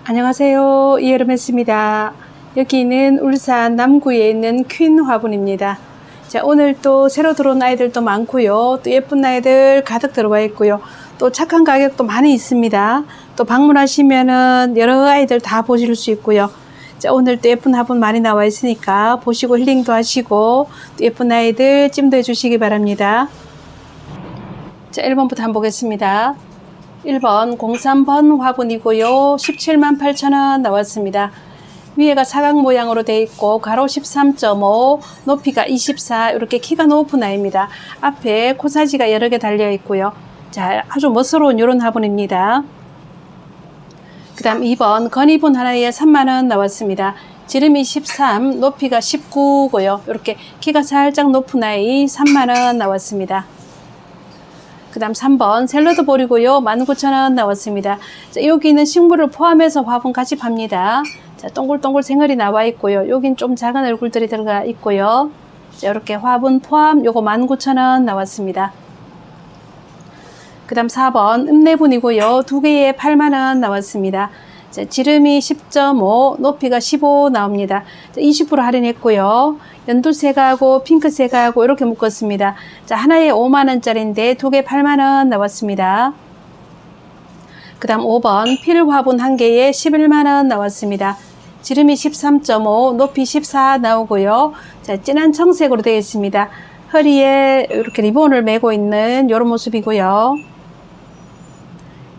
안녕하세요. 이여름했습니다. 여기는 울산 남구에 있는 퀸 화분입니다. 자, 오늘 또 새로 들어온 아이들도 많고요. 또 예쁜 아이들 가득 들어와 있고요. 또 착한 가격도 많이 있습니다. 또 방문하시면은 여러 아이들 다 보실 수 있고요. 자, 오늘 또 예쁜 화분 많이 나와 있으니까 보시고 힐링도 하시고 또 예쁜 아이들 찜도 해주시기 바랍니다. 자, 1번부터 한번 보겠습니다. 1번 03번 화분이고요. 178,000원 나왔습니다. 위에가 사각 모양으로 되어 있고 가로 13.5, 높이가 24, 이렇게 키가 높은 아이입니다. 앞에 코사지가 여러 개 달려 있고요. 자, 아주 멋스러운 이런 화분입니다. 그 다음 2번 건이분 하나에 3만원 나왔습니다. 지름이 13, 높이가 19고요. 이렇게 키가 살짝 높은 아이 3만원 나왔습니다. 그 다음 3번 샐러드 볼이고요. 19,000원 나왔습니다. 자, 여기는 식물을 포함해서 화분 같이 팝니다. 자, 동글동글 생얼이 나와 있고요. 여긴 좀 작은 얼굴들이 들어가 있고요. 자, 이렇게 화분 포함 요거 19,000원 나왔습니다. 그 다음 4번 읍내분이고요. 두 개에 8만원 나왔습니다. 자, 지름이 10.5, 높이가 15 나옵니다. 자, 20% 할인했고요. 연두색하고 핑크색하고 이렇게 묶었습니다. 자, 하나에 5만원짜리인데 두 개 8만원 나왔습니다. 그 다음 5번 필 화분 한 개에 11만원 나왔습니다. 지름이 13.5, 높이 14 나오고요. 자, 진한 청색으로 되어 있습니다. 허리에 이렇게 리본을 메고 있는 이런 모습이고요.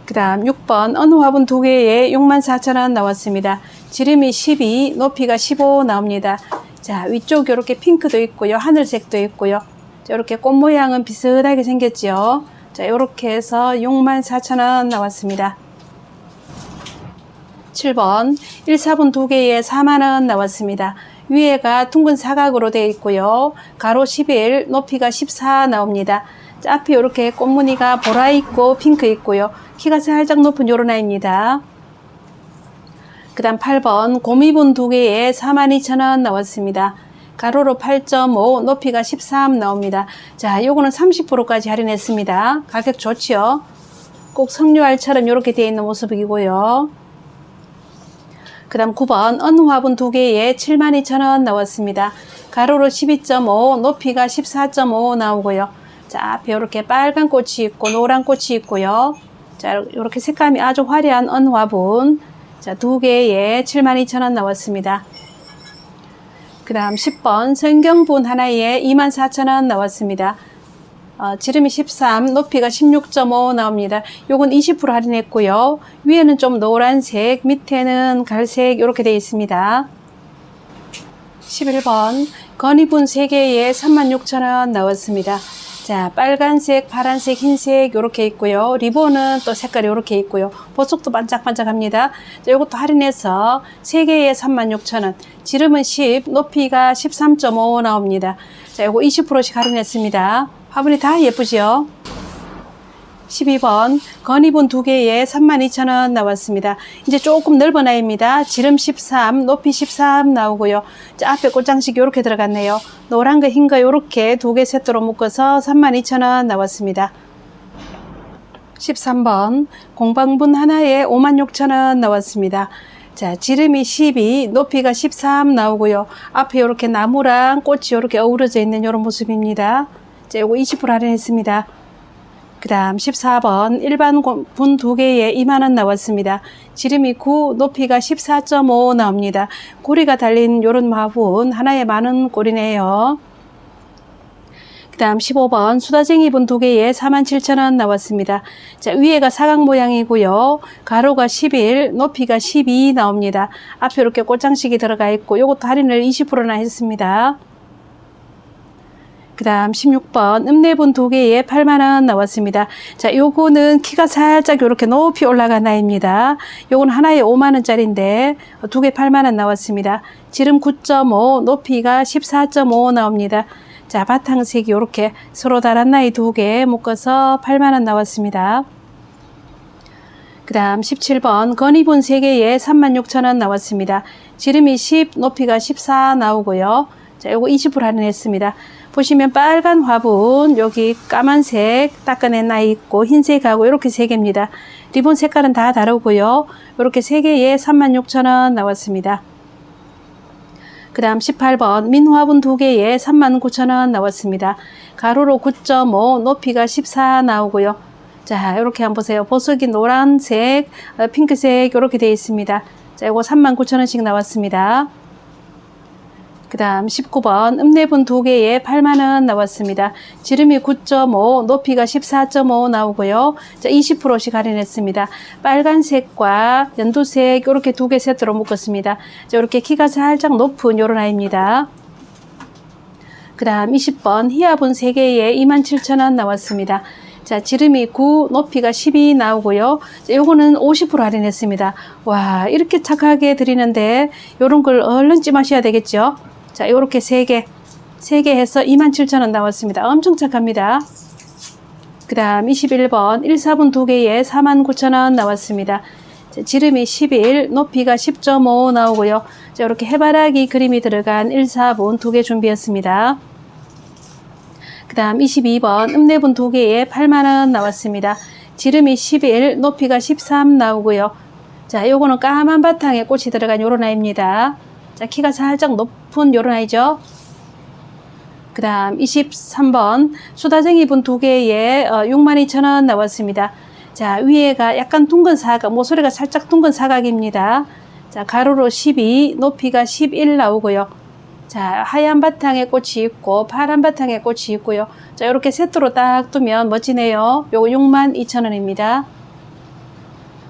그 다음 6번 어느 화분 두 개에 64,000원 나왔습니다. 지름이 12, 높이가 15 나옵니다. 자, 위쪽 이렇게 핑크도 있고요. 하늘색도 있고요. 자, 이렇게 꽃 모양은 비슷하게 생겼죠. 자, 이렇게 해서 64,000원 나왔습니다. 7번 1사분 두 개에 4만원 나왔습니다. 위에가 둥근 사각으로 되어 있고요. 가로 11, 높이가 14 나옵니다. 자, 앞에 이렇게 꽃무늬가 보라 있고 핑크 있고요. 키가 살짝 높은 요런 아이입니다. 그 다음 8번 곰이분 두 개에 42,000원 나왔습니다. 가로로 8.5, 높이가 13 나옵니다. 자, 요거는 30%까지 할인했습니다. 가격 좋지요? 꼭 석류알처럼 이렇게 되어 있는 모습이고요. 그 다음 9번 어느 화분 두 개에 72,000원 나왔습니다. 가로로 12.5, 높이가 14.5 나오고요. 자, 앞에 이렇게 빨간 꽃이 있고 노란 꽃이 있고요. 자, 이렇게 색감이 아주 화려한 어느 화분. 자, 두 개에 72,000원 나왔습니다. 그 다음 10번 성경분 하나에 24,000원 나왔습니다. 지름이 13, 높이가 16.5 나옵니다. 요건 20% 할인했고요. 위에는 좀 노란색, 밑에는 갈색 이렇게 되어 있습니다. 11번 건이분 3개에 36,000원 나왔습니다. 자, 빨간색, 파란색, 흰색 이렇게 있고요. 리본은 또 색깔이 이렇게 있고요. 보석도 반짝반짝합니다. 자, 이것도 할인해서 3개에 36,000원. 지름은 10, 높이가 13.5 나옵니다. 자, 이거 20%씩 할인했습니다. 화분이 다 예쁘죠? 12번 건이분 두 개에 32,000원 나왔습니다. 이제 조금 넓은 아이입니다. 지름 13, 높이 13 나오고요. 자, 앞에 꽃장식 이렇게 들어갔네요. 노란 거, 흰 거 이렇게 두 개 세트로 묶어서 32,000원 나왔습니다. 13번 공방분 하나에 56,000원 나왔습니다. 자, 지름이 12, 높이가 13 나오고요. 앞에 이렇게 나무랑 꽃이 이렇게 어우러져 있는 이런 모습입니다. 자, 요거 20% 할인했습니다. 그 다음 14번 일반 분 두 개에 2만원 나왔습니다. 지름이 9, 높이가 14.5 나옵니다. 고리가 달린 요런 화분 하나에 10,000원 꼴이네요. 그 다음 15번 수다쟁이 분 두 개에 47,000원 나왔습니다. 자, 위에가 사각 모양이고요. 가로가 11, 높이가 12 나옵니다. 앞에 이렇게 꽃장식이 들어가 있고 요것도 할인을 20%나 했습니다. 그 다음 16번 읍내분 두 개에 8만원 나왔습니다. 자, 요거는 키가 살짝 이렇게 높이 올라간 아이입니다. 요건 하나에 5만원짜리인데 두 개 8만원 나왔습니다. 지름 9.5, 높이가 14.5 나옵니다. 자, 바탕색이 이렇게 서로 다른 나이 두 개 묶어서 8만원 나왔습니다. 그 다음 17번 건이분 3개에 36,000원 나왔습니다. 지름이 10, 높이가 14 나오고요. 자, 요거 20% 할인했습니다. 보시면 빨간 화분, 여기 까만색 닦아낸 나이 있고 흰색하고 이렇게 3개입니다. 리본 색깔은 다 다르고요. 이렇게 3개에 36,000원 나왔습니다. 그 다음 18번 민화분 2개에 39,000원 나왔습니다. 가로로 9.5, 높이가 14 나오고요. 자, 이렇게 한번 보세요. 보석이 노란색, 핑크색 이렇게 되어 있습니다. 자, 이거 39,000원씩 나왔습니다. 그 다음 19번 읍내분 2개에 8만원 나왔습니다. 지름이 9.5, 높이가 14.5 나오고요. 자, 20%씩 할인했습니다. 빨간색과 연두색 이렇게 2개 세트로 묶었습니다. 자, 이렇게 키가 살짝 높은 요런 아이입니다. 그 다음 20번 희화분 3개에 27,000원 나왔습니다. 자, 지름이 9, 높이가 12 나오고요. 자, 요거는 50% 할인했습니다. 와, 이렇게 착하게 드리는데 요런 걸 얼른 찜하셔야 되겠죠. 자, 요렇게 3개 해서 27,000원 나왔습니다. 엄청 착합니다. 그 다음 21번 1사분 2개에 49,000원 나왔습니다. 자, 지름이 11, 높이가 10.5 나오고요. 자, 이렇게 해바라기 그림이 들어간 1사분 2개 준비했습니다. 그 다음 22번 읍내분 2개에 8만원 나왔습니다. 지름이 11, 높이가 13 나오고요. 자, 요거는 까만 바탕에 꽃이 들어간 요런 아이입니다. 자, 키가 살짝 높은 요런 아이죠. 그 다음 23번 수다쟁이 분 2개에 62,000원 나왔습니다. 자, 위에가 약간 둥근 사각, 모서리가 살짝 둥근 사각입니다. 자, 가로로 12, 높이가 11 나오고요. 자, 하얀 바탕에 꽃이 있고 파란 바탕에 꽃이 있고요. 자, 이렇게 세트로 딱 두면 멋지네요. 요거 62,000원입니다.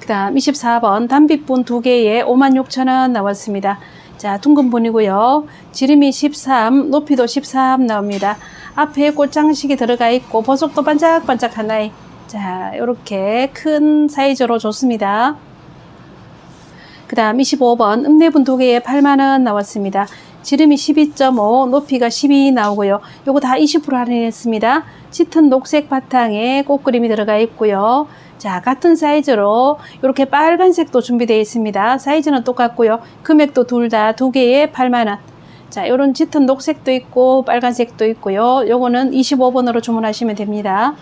그 다음 24번 단빛분 2개에 56,000원 나왔습니다. 자, 둥근 분이고요. 지름이 13, 높이도 13 나옵니다. 앞에 꽃장식이 들어가 있고 보석도 반짝반짝한 아이. 자, 이렇게 큰 사이즈로 좋습니다. 그 다음 25번 읍내분 2개에 8만원 나왔습니다. 지름이 12.5, 높이가 12 나오고요. 요거 다 20% 할인했습니다. 짙은 녹색 바탕에 꽃 그림이 들어가 있고요. 자, 같은 사이즈로 이렇게 빨간색도 준비되어 있습니다. 사이즈는 똑같고요. 금액도 둘 다 2개에 8만원. 자, 요런 짙은 녹색도 있고 빨간색도 있고요. 요거는 25번으로 주문하시면 됩니다.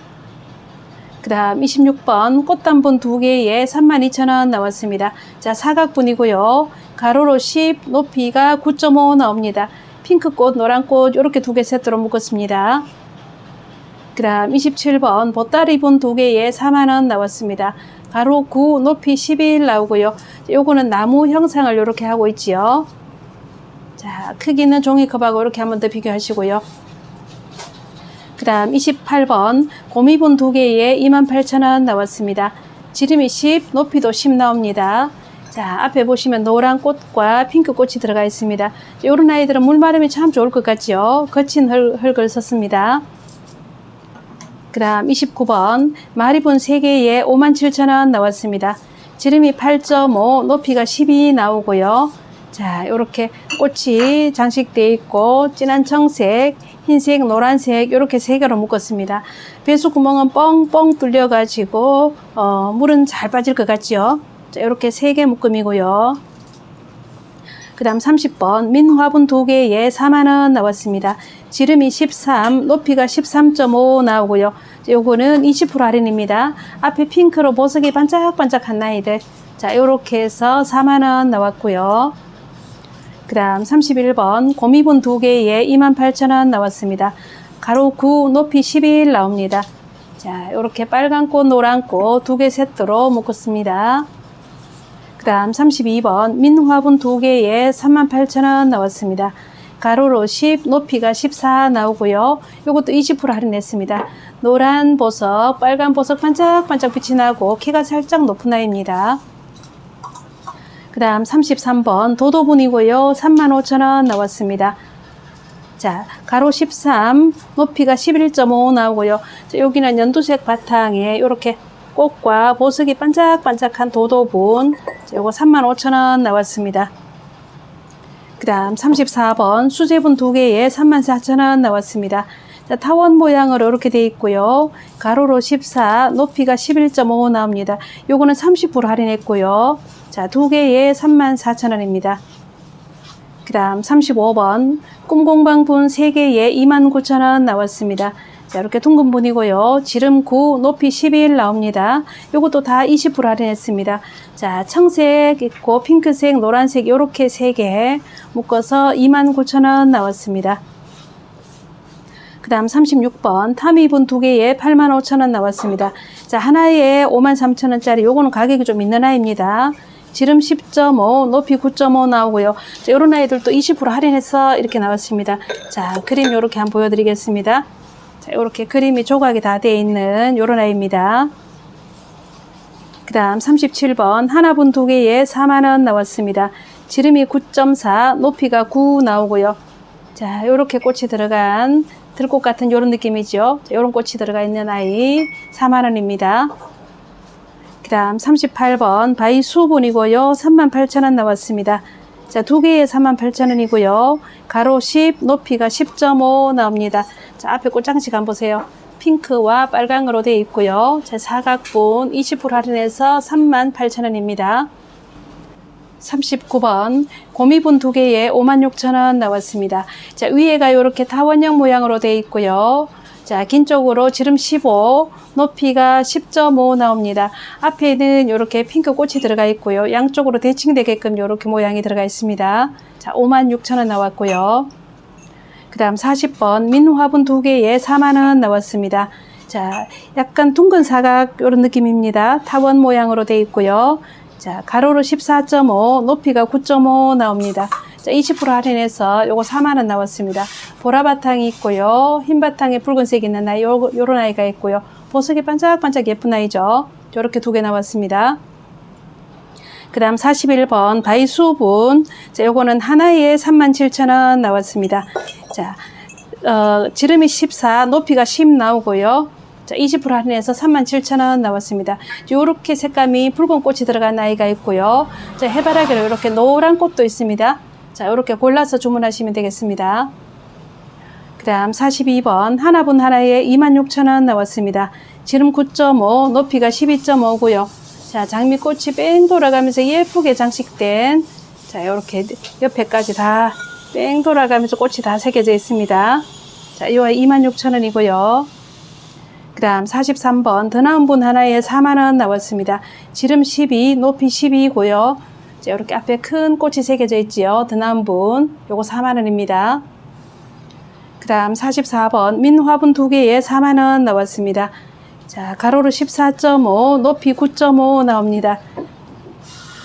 그 다음 26번 꽃단분 2개에 32,000원 나왔습니다. 자, 사각분이고요. 가로로 10, 높이가 9.5 나옵니다. 핑크꽃, 노란꽃 이렇게 2개 세트로 묶었습니다. 그 다음 27번 보따리분 2개에 4만원 나왔습니다. 가로 9, 높이 11 나오고요. 요거는 나무 형상을 이렇게 하고 있지요. 자, 크기는 종이컵하고 이렇게 한번 더 비교하시고요. 그 다음 28번 고미분 2개에 28,000원 나왔습니다. 지름이 10, 높이도 10 나옵니다. 자, 앞에 보시면 노란 꽃과 핑크 꽃이 들어가 있습니다. 이런 아이들은 물마름이 참 좋을 것 같죠. 거친 흙을 썼습니다. 그 다음 29번 마리분 3개에 57,000원 나왔습니다. 지름이 8.5, 높이가 12 나오고요. 자, 이렇게 꽃이 장식되어 있고 진한 청색, 흰색, 노란색 이렇게 3개로 묶었습니다. 배수 구멍은 뻥뻥 뚫려 가지고 물은 잘 빠질 것 같죠. 자, 이렇게 3개 묶음이고요. 그 다음 30번 민화분 2개에 4만원 나왔습니다. 지름이 13, 높이가 13.5 나오고요. 요거는 20% 할인입니다. 앞에 핑크로 보석이 반짝반짝한 아이들. 자, 요렇게 해서 4만원 나왔고요. 그 다음 31번 고미분 2개에 28,000원 나왔습니다. 가로 9, 높이 11 나옵니다. 자, 요렇게 빨간 꽃, 노란 꽃 2개 세트로 묶었습니다. 그 다음 32번 민화분 2개에 38,000원 나왔습니다. 가로로 10, 높이가 14 나오고요. 요것도 20% 할인했습니다. 노란 보석, 빨간 보석 반짝반짝 빛이 나고 키가 살짝 높은 아이입니다. 그 다음 33번 도도분이고요. 35,000원 나왔습니다. 자, 가로 13, 높이가 11.5 나오고요. 자, 여기는 연두색 바탕에 이렇게 꽃과 보석이 반짝반짝한 도도분. 자, 요거 35,000원 나왔습니다. 그 다음 34번 수제분 2개에 34,000원 나왔습니다. 자, 타원 모양으로 이렇게 되어 있고요. 가로로 14, 높이가 11.5 나옵니다. 요거는 30% 할인했고요. 자, 2개에 34,000원입니다. 그 다음 35번 꿈공방분 3개에 29,000원 나왔습니다. 자, 이렇게 둥근 분이고요. 지름 9, 높이 11 나옵니다. 요것도 다 20% 할인했습니다. 자, 청색 있고 핑크색, 노란색 요렇게 3개 묶어서 29,000원 나왔습니다. 그 다음 36번 타미분 2개에 85,000원 나왔습니다. 자, 하나에 53,000원짜리 요거는 가격이 좀 있는 아이입니다. 지름 10.5, 높이 9.5 나오고요. 자, 요런 아이들도 20% 할인해서 이렇게 나왔습니다. 자, 그림 요렇게 한번 보여드리겠습니다. 자, 요렇게 그림이 조각이 다 되어 있는 요런 아이입니다. 그 다음 37번 하나분 2개에 4만원 나왔습니다. 지름이 9.4, 높이가 9 나오고요. 자, 요렇게 꽃이 들어간 들꽃 같은 요런 느낌이죠. 자, 요런 꽃이 들어가 있는 아이 4만원입니다. 그 다음 38번 바이 수분이고요. 38,000원 나왔습니다. 자, 2개에 38,000원이고요. 가로 10, 높이가 10.5 나옵니다. 자, 앞에 꽃장식 한번 보세요. 핑크와 빨강으로 되어 있고요. 자, 사각분 20% 할인해서 38,000원입니다. 39번 고미분 2개에 56,000원 나왔습니다. 자, 위에가 이렇게 타원형 모양으로 되어 있고요. 자, 긴 쪽으로 지름 15, 높이가 10.5 나옵니다. 앞에는 이렇게 핑크 꽃이 들어가 있고요. 양쪽으로 대칭되게끔 이렇게 모양이 들어가 있습니다. 자, 56,000원 나왔고요. 그 다음 40번 민화분 2개에 4만원 나왔습니다. 자, 약간 둥근 사각 이런 느낌입니다. 타원 모양으로 되어 있고요. 자, 가로로 14.5, 높이가 9.5 나옵니다. 자, 20% 할인해서 요거 4만원 나왔습니다. 보라 바탕이 있고요. 흰 바탕에 붉은색이 있는 아이, 요런 아이가 있고요. 보석이 반짝반짝 예쁜 아이죠. 요렇게 2개 나왔습니다. 그 다음 41번 바이 수분. 자, 요거는 하나에 37,000원 나왔습니다. 자, 지름이 14, 높이가 10 나오고요. 자, 20% 할인해서 37,000원 나왔습니다. 요렇게 색감이 붉은 꽃이 들어간 아이가 있고요. 자, 해바라기로 이렇게 노란 꽃도 있습니다. 자, 요렇게 골라서 주문하시면 되겠습니다. 그 다음 42번 하나분 하나에 26,000원 나왔습니다. 지름 9.5, 높이가 12.5고요. 자, 장미꽃이 뺑 돌아가면서 예쁘게 장식된, 자, 요렇게 옆에까지 다 뺑 돌아가면서 꽃이 다 새겨져 있습니다. 자, 이 아이 26,000원이고요. 그 다음 43번 더 나은 분 하나에 4만원 나왔습니다. 지름 12, 높이 12고요. 자, 이렇게 앞에 큰 꽃이 새겨져 있지요. 더 나은 분 요거 4만원입니다. 그 다음 44번 민화분 2개에 4만원 나왔습니다. 자, 가로로 14.5, 높이 9.5 나옵니다.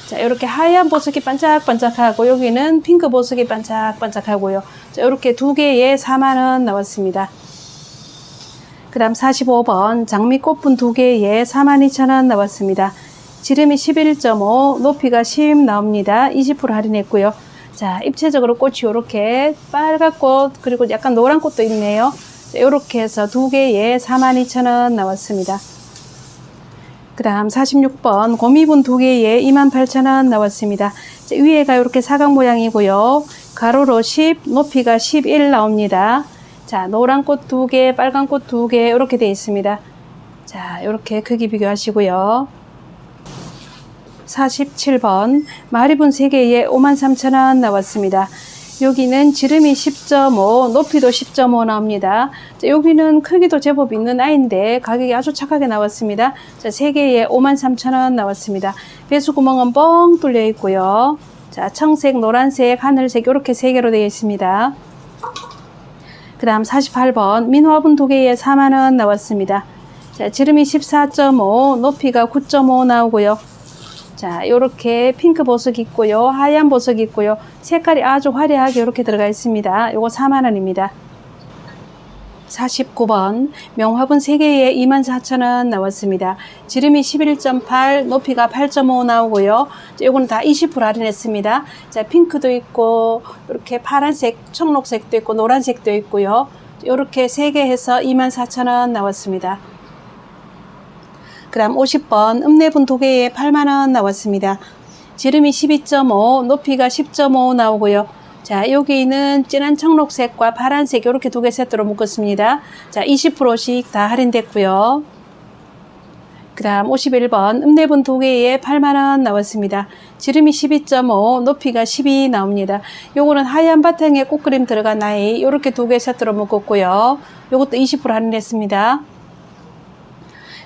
자, 이렇게 하얀 보석이 반짝반짝하고 여기는 핑크 보석이 반짝반짝하고요. 자, 이렇게 2개에 4만원 나왔습니다. 그 다음 45번 장미꽃분 2개에 42,000원 나왔습니다. 지름이 11.5, 높이가 10 나옵니다. 20% 할인했고요. 자, 입체적으로 꽃이 이렇게 빨갛꽃 그리고 약간 노란 꽃도 있네요. 이렇게 해서 2개에 42,000원 나왔습니다. 그 다음 46번 고미분 2개에 28,000원 나왔습니다. 자, 위에가 이렇게 사각 모양이고요. 가로로 10, 높이가 11 나옵니다. 자, 노란 꽃 2개, 빨간 꽃 2개 이렇게 되어 있습니다. 자, 이렇게 크기 비교하시고요. 47번 마리분 3개에 53,000원 나왔습니다. 여기는 지름이 10.5, 높이도 10.5 나옵니다. 자, 여기는 크기도 제법 있는 아이인데 가격이 아주 착하게 나왔습니다. 자, 3개에 53,000원 나왔습니다. 배수구멍은 뻥 뚫려 있고요. 자, 청색, 노란색, 하늘색 이렇게 3개로 되어 있습니다. 그 다음 48번 민화분 2개에 4만원 나왔습니다. 자, 지름이 14.5, 높이가 9.5 나오고요. 자, 요렇게 핑크 보석이 있고요. 하얀 보석이 있고요. 색깔이 아주 화려하게 이렇게 들어가 있습니다. 요거 4만원입니다. 49번 명화분 3개에 24,000원 나왔습니다. 지름이 11.8, 높이가 8.5 나오고요. 자, 요거는 다 20% 할인했습니다. 자, 핑크도 있고 이렇게 파란색, 청록색도 있고 노란색도 있고요. 요렇게 3개 해서 24,000원 나왔습니다. 그 다음 50번 읍내분 2개에 8만원 나왔습니다. 지름이 12.5, 높이가 10.5 나오고요. 자, 여기는 진한 청록색과 파란색 이렇게 2개 세트로 묶었습니다. 자, 20%씩 다 할인됐고요. 그 다음 51번 읍내분 2개에 8만원 나왔습니다. 지름이 12.5, 높이가 12 나옵니다. 요거는 하얀 바탕에 꽃그림 들어간 아이 요렇게 2개 세트로 묶었고요. 요것도 20% 할인했습니다.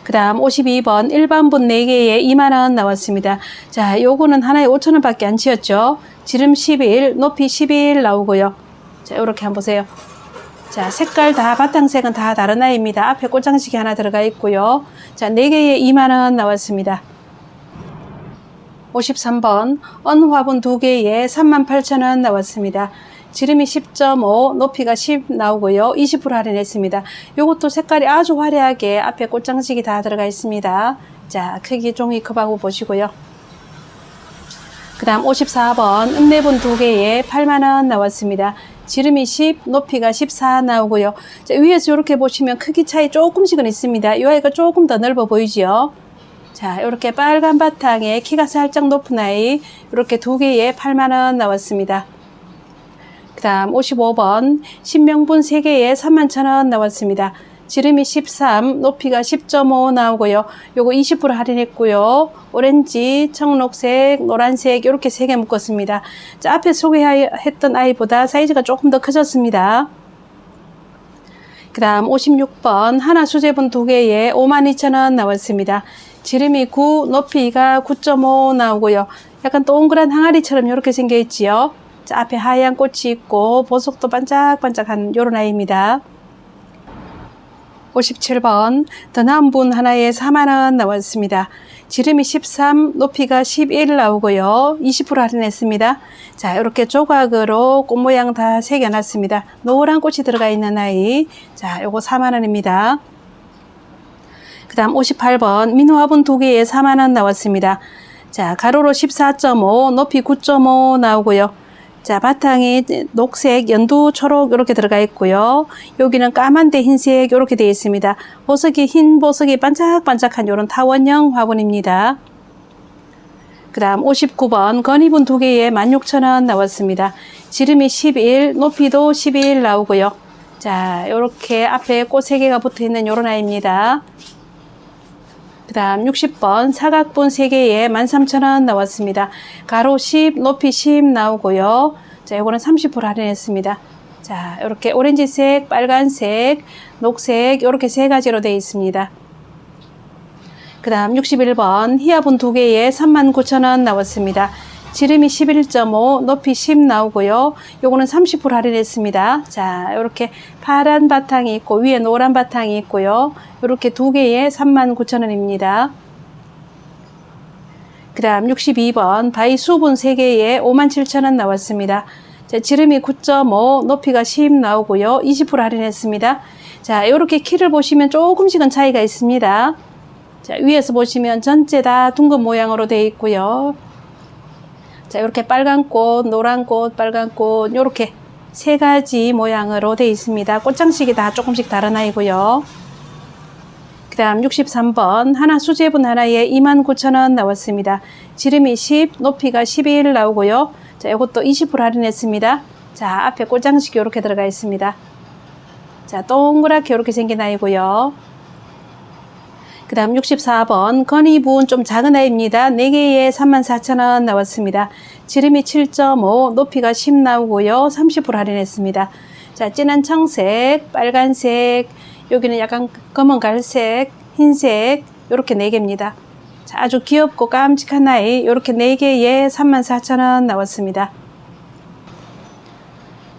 그 다음 52번 일반분 4개에 2만원 나왔습니다. 자, 요거는 하나에 5,000원 밖에 안 치였죠. 지름 11, 높이 11 나오고요. 자, 요렇게 한번 보세요. 자, 색깔 다 바탕색은 다 다른 아이입니다. 앞에 꽃장식이 하나 들어가 있고요. 자, 4개에 2만원 나왔습니다. 53번 언화분 2개에 38,000원 나왔습니다. 지름이 10.5, 높이가 10 나오고요. 20% 할인했습니다. 요것도 색깔이 아주 화려하게 앞에 꽃장식이 다 들어가 있습니다. 자, 크기 종이컵하고 보시고요. 그 다음 54번 읍내분 2개에 8만원 나왔습니다. 지름이 10, 높이가 14 나오고요. 자, 위에서 이렇게 보시면 크기 차이 조금씩은 있습니다. 이 아이가 조금 더 넓어 보이죠? 자, 이렇게 빨간 바탕에 키가 살짝 높은 아이 이렇게 2개에 8만원 나왔습니다. 그 다음 55번 신명분 3개에 31,000원 나왔습니다. 지름이 13, 높이가 10.5 나오고요. 요거 20% 할인했고요. 오렌지, 청록색, 노란색 이렇게 3개 묶었습니다. 자, 앞에 소개했던 아이보다 사이즈가 조금 더 커졌습니다. 그 다음 56번 하나 수제분 2개에 52,000원 나왔습니다. 지름이 9, 높이가 9.5 나오고요. 약간 동그란 항아리처럼 이렇게 생겨 있지요. 자, 앞에 하얀 꽃이 있고 보석도 반짝반짝한 요런 아이입니다. 57번 더 나은 분 하나에 4만원 나왔습니다. 지름이 13, 높이가 11 나오고요. 20% 할인했습니다. 자, 이렇게 조각으로 꽃 모양 다 새겨놨습니다. 노란 꽃이 들어가 있는 아이. 자, 요거 4만원입니다. 그 다음 58번 민화분 2개에 4만원 나왔습니다. 자, 가로로 14.5, 높이 9.5 나오고요. 자, 바탕이 녹색, 연두, 초록 이렇게 들어가 있고요. 여기는 까만데 흰색 이렇게 되어 있습니다. 보석이 흰 보석이 반짝반짝한 이런 타원형 화분입니다. 그 다음 59번 건이분 2개에 16,000원 나왔습니다. 지름이 11, 높이도 11 나오고요. 자, 이렇게 앞에 꽃 3개가 붙어 있는 이런 아이입니다. 그 다음 60번 사각분 3개에 13,000원 나왔습니다. 가로 10, 높이 10 나오고요. 자, 요거는 30% 할인했습니다. 자, 이렇게 오렌지색, 빨간색, 녹색 이렇게 3가지로 되어 있습니다. 그 다음 61번 희화분 2개에 39,000원 나왔습니다. 지름이 11.5, 높이 10 나오고요. 요거는 30% 할인했습니다. 자, 이렇게 파란 바탕이 있고 위에 노란 바탕이 있고요. 이렇게 2개에 39,000원입니다. 그 다음 62번 바이수분 3개에 57,000원 나왔습니다. 자, 지름이 9.5, 높이가 10 나오고요. 20% 할인했습니다. 자, 이렇게 키를 보시면 조금씩은 차이가 있습니다. 자, 위에서 보시면 전체 다 둥근 모양으로 되어 있고요. 자, 이렇게 빨간 꽃, 노란 꽃, 빨간 꽃 이렇게 3가지 모양으로 되어 있습니다. 꽃장식이 다 조금씩 다른 아이고요. 그 다음 63번 하나 수제분 하나에 29,000원 나왔습니다. 지름이 10, 높이가 11 나오고요. 자, 이것도 20% 할인했습니다. 자, 앞에 꽃장식이 이렇게 들어가 있습니다. 자, 동그랗게 이렇게 생긴 아이고요. 그 다음 64번 건이분 좀 작은 아이입니다. 4개에 34,000원 나왔습니다. 지름이 7.5, 높이가 10 나오고요. 30% 할인했습니다. 자, 진한 청색, 빨간색, 여기는 약간 검은 갈색, 흰색 이렇게 4개입니다. 자, 아주 귀엽고 깜찍한 아이 이렇게 4개에 34,000원 나왔습니다.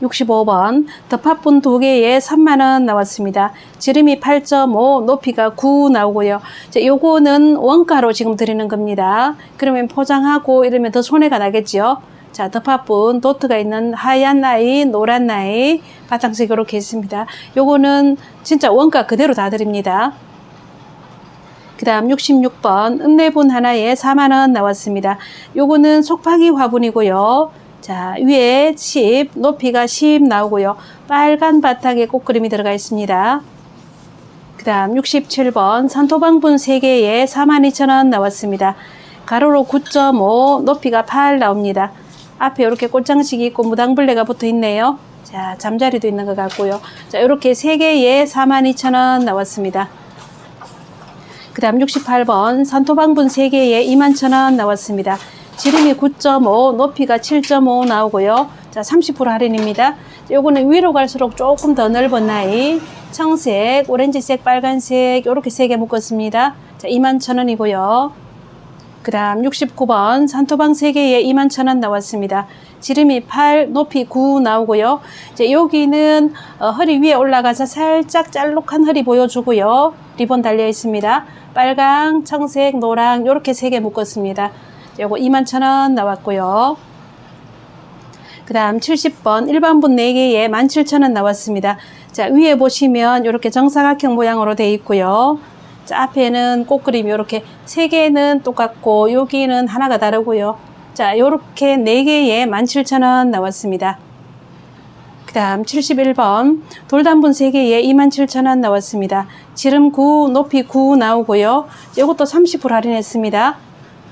65번 덮화분 2개에 3만원 나왔습니다. 지름이 8.5, 높이가 9 나오고요. 자, 요거는 원가로 지금 드리는 겁니다. 그러면 포장하고 이러면 더 손해가 나겠죠. 자, 덮화분 도트가 있는 하얀 아이, 노란 아이, 바탕색 이렇게 있습니다. 요거는 진짜 원가 그대로 다 드립니다. 그 다음 66번 읍내분 하나에 4만원 나왔습니다. 요거는 속박이 화분이고요. 자, 위에 10, 높이가 10 나오고요. 빨간 바탕에 꽃그림이 들어가 있습니다. 그 다음 67번 산토방분 3개에 42,000원 나왔습니다. 가로로 9.5, 높이가 8 나옵니다. 앞에 이렇게 꽃장식이 있고 무당벌레가 붙어 있네요. 자, 잠자리도 있는 것 같고요. 자, 이렇게 3개에 42,000원 나왔습니다. 그 그 다음 68번 산토방분 3개에 21,000원 나왔습니다. 지름이 9.5, 높이가 7.5 나오고요. 자, 30% 할인입니다. 요거는 위로 갈수록 조금 더 넓은 나이. 청색, 오렌지색, 빨간색 요렇게 3개 묶었습니다. 자, 21,000원이고요. 그 다음 69번 산토방 3개에 21,000원 나왔습니다. 지름이 8, 높이 9 나오고요. 이제 여기는 허리 위에 올라가서 살짝 짤록한 허리 보여주고요. 리본 달려 있습니다. 빨강, 청색, 노랑 요렇게 3개 묶었습니다. 요거 21,000원 나왔고요. 그 다음 70번 일반분 4개에 17,000원 나왔습니다. 자, 위에 보시면 이렇게 정사각형 모양으로 되어 있고요. 자, 앞에는 꽃그림이 이렇게 3개는 똑같고 여기는 하나가 다르고요. 자, 요렇게 4개에 17,000원 나왔습니다. 그 다음 71번 돌단분 3개에 27,000원 나왔습니다. 지름 9, 높이 9 나오고요. 이것도 30% 할인했습니다.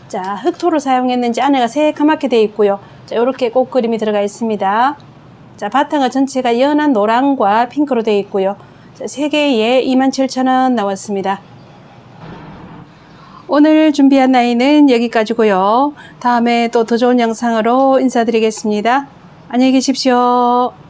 자, 흑토를 사용했는지 안에가 새카맣게 되어 있고요. 자, 요렇게 꽃그림이 들어가 있습니다. 자, 바탕은 전체가 연한 노랑과 핑크로 되어 있고요. 자, 3개에 27,000원 나왔습니다. 오늘 준비한 나이는 여기까지고요. 다음에 또 더 좋은 영상으로 인사드리겠습니다. 안녕히 계십시오.